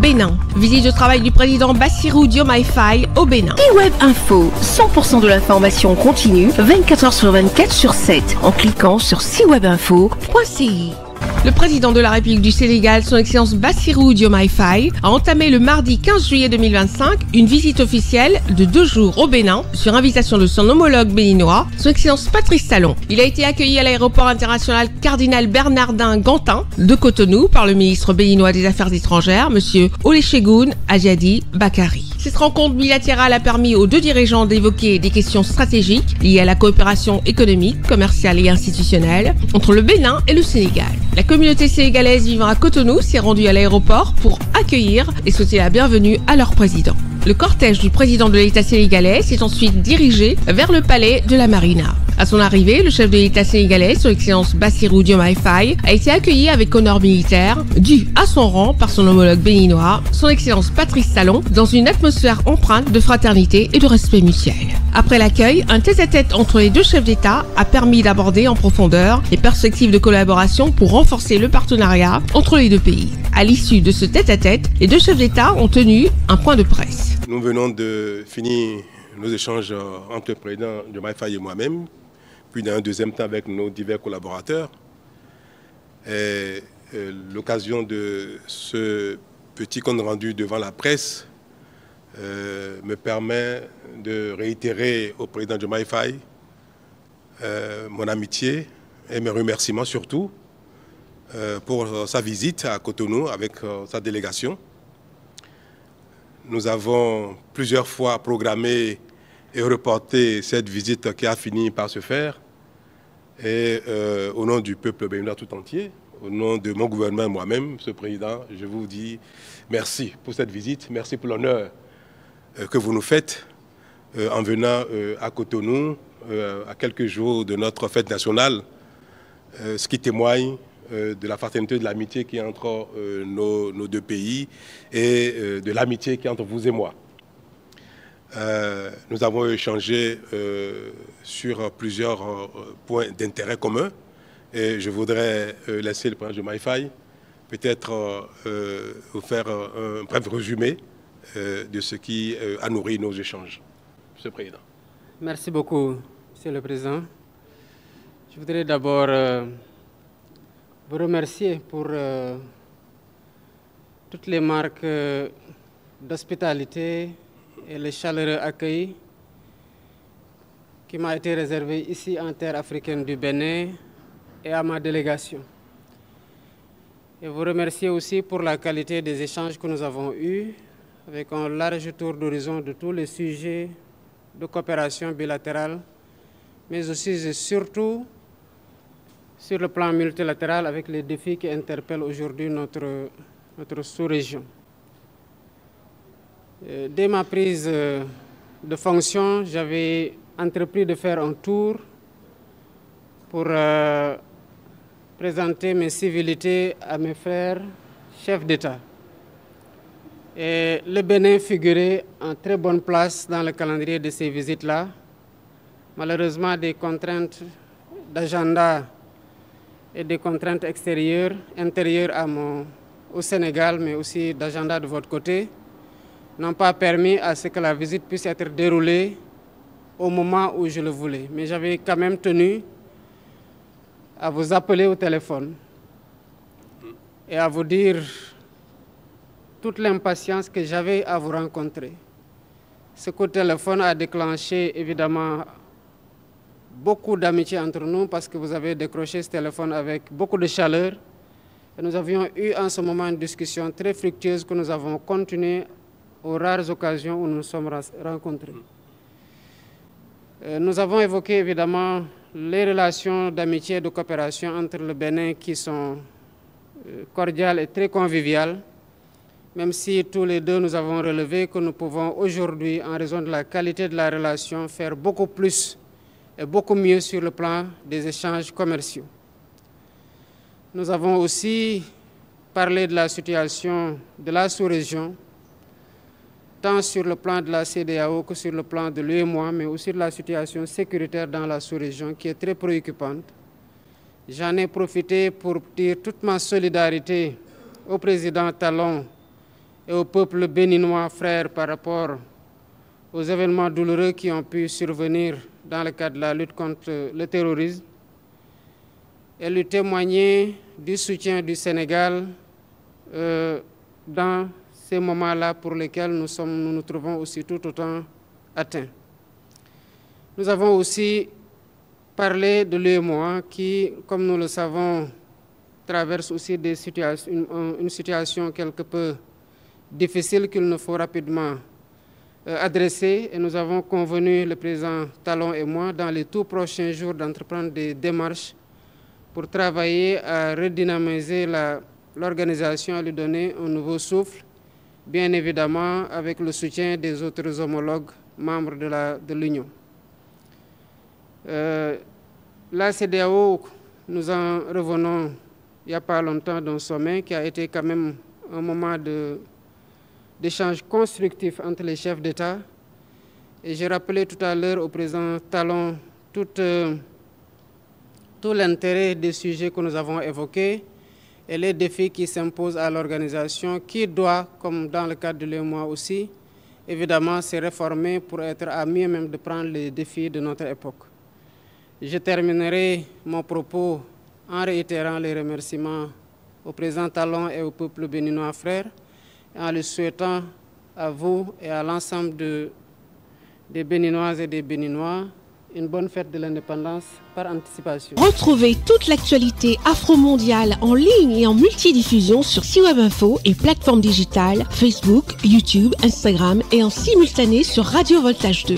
Bénin. Visite de travail du président Bassirou Diomaye Faye au Bénin. eWeb Info, 100% de l'information continue, 24 h sur 24 sur 7, en cliquant sur siwebinfo.ci. Le président de la République du Sénégal, son Excellence Bassirou Diomaye Faye, a entamé le mardi 15 juillet 2025 une visite officielle de 2 jours au Bénin sur invitation de son homologue béninois, son Excellence Patrice Talon. Il a été accueilli à l'aéroport international Cardinal Bernardin Gantin de Cotonou par le ministre béninois des Affaires étrangères, M. Olusegun Ajadi Bakari. Cette rencontre bilatérale a permis aux deux dirigeants d'évoquer des questions stratégiques liées à la coopération économique, commerciale et institutionnelle entre le Bénin et le Sénégal. La communauté sénégalaise vivant à Cotonou s'est rendue à l'aéroport pour accueillir et souhaiter la bienvenue à leur président. Le cortège du président de l'État sénégalais s'est ensuite dirigé vers le palais de la Marina. À son arrivée, le chef de l'État sénégalais, son Excellence Bassirou Diomaye Faye, a été accueilli avec honneur militaire, dû à son rang par son homologue béninois, son Excellence Patrice Talon, dans une atmosphère empreinte de fraternité et de respect mutuel. Après l'accueil, un tête-à-tête entre les deux chefs d'État a permis d'aborder en profondeur les perspectives de collaboration pour renforcer le partenariat entre les deux pays. À l'issue de ce tête-à-tête, les deux chefs d'État ont tenu un point de presse. Nous venons de finir nos échanges entre le président Diomaye Faye et moi-même, puis dans un deuxième temps avec nos divers collaborateurs. L'occasion de ce petit compte rendu devant la presse me permet de réitérer au président Diomaye Faye mon amitié et mes remerciements surtout pour sa visite à Cotonou avec sa délégation. Nous avons plusieurs fois programmé et reporté cette visite qui a fini par se faire. Et au nom du peuple béninois tout entier, au nom de mon gouvernement et moi-même, Monsieur le Président, je vous dis merci pour cette visite, merci pour l'honneur que vous nous faites en venant à Cotonou à quelques jours de notre fête nationale, ce qui témoigne de la fraternité et de l'amitié qui est entre nos deux pays et de l'amitié qui est entre vous et moi. Nous avons échangé sur plusieurs points d'intérêt commun et je voudrais laisser le président Diomaye Faye peut-être vous faire un bref résumé de ce qui a nourri nos échanges. Monsieur le Président. Merci beaucoup, Monsieur le Président. Je voudrais d'abord vous remercier pour toutes les marques d'hospitalité et le chaleureux accueil qui m'a été réservé ici en terre africaine du Bénin et à ma délégation. Et vous remercier aussi pour la qualité des échanges que nous avons eus avec un large tour d'horizon de tous les sujets de coopération bilatérale, mais aussi et surtout sur le plan multilatéral avec les défis qui interpellent aujourd'hui notre sous-région. Dès ma prise de fonction, j'avais entrepris de faire un tour pour présenter mes civilités à mes frères chefs d'État. Et le Bénin figurait en très bonne place dans le calendrier de ces visites-là. Malheureusement, des contraintes d'agenda et des contraintes extérieures, intérieures au Sénégal, mais aussi d'agenda de votre côté, n'ont pas permis à ce que la visite puisse être déroulée au moment où je le voulais. Mais j'avais quand même tenu à vous appeler au téléphone et à vous dire toute l'impatience que j'avais à vous rencontrer. Ce coup de téléphone a déclenché évidemment beaucoup d'amitié entre nous parce que vous avez décroché ce téléphone avec beaucoup de chaleur. Et nous avions eu en ce moment une discussion très fructueuse que nous avons continué aux rares occasions où nous nous sommes rencontrés. Nous avons évoqué évidemment les relations d'amitié et de coopération entre le Bénin qui sont cordiales et très conviviales, même si tous les deux nous avons relevé que nous pouvons aujourd'hui, en raison de la qualité de la relation, faire beaucoup plus et beaucoup mieux sur le plan des échanges commerciaux. Nous avons aussi parlé de la situation de la sous-région, tant sur le plan de la CEDEAO que sur le plan de l'UEMOA, mais aussi de la situation sécuritaire dans la sous-région qui est très préoccupante. J'en ai profité pour dire toute ma solidarité au président Talon et au peuple béninois frère par rapport aux événements douloureux qui ont pu survenir dans le cadre de la lutte contre le terrorisme et lui témoigner du soutien du Sénégal dans ces moments-là pour lesquels nous nous trouvons aussi tout autant atteints. Nous avons aussi parlé de l'UEMOA qui, comme nous le savons, traverse aussi une situation quelque peu difficile qu'il nous faut rapidement adresser. Et nous avons convenu, le président Talon et moi, dans les tout prochains jours d'entreprendre des démarches pour travailler à redynamiser l'organisation, à lui donner un nouveau souffle, bien évidemment avec le soutien des autres homologues membres de l'Union. La CEDEAO, nous en revenons il n'y a pas longtemps d'un sommet qui a été quand même un moment d'échange constructif entre les chefs d'État. Et j'ai rappelé tout à l'heure au président Talon tout l'intérêt des sujets que nous avons évoqués et les défis qui s'imposent à l'organisation qui doit, comme dans le cadre de l'UEMOA aussi, évidemment se réformer pour être à mieux même de prendre les défis de notre époque. Je terminerai mon propos en réitérant les remerciements au président Talon et au peuple béninois frère, et en le souhaitant à vous et à l'ensemble des Béninoises et des Béninois une bonne fête de l'indépendance par anticipation. Retrouvez toute l'actualité afro-mondiale en ligne et en multidiffusion sur CIWAB Info et plateformes digitales Facebook, YouTube, Instagram et en simultané sur Radio Voltage 2.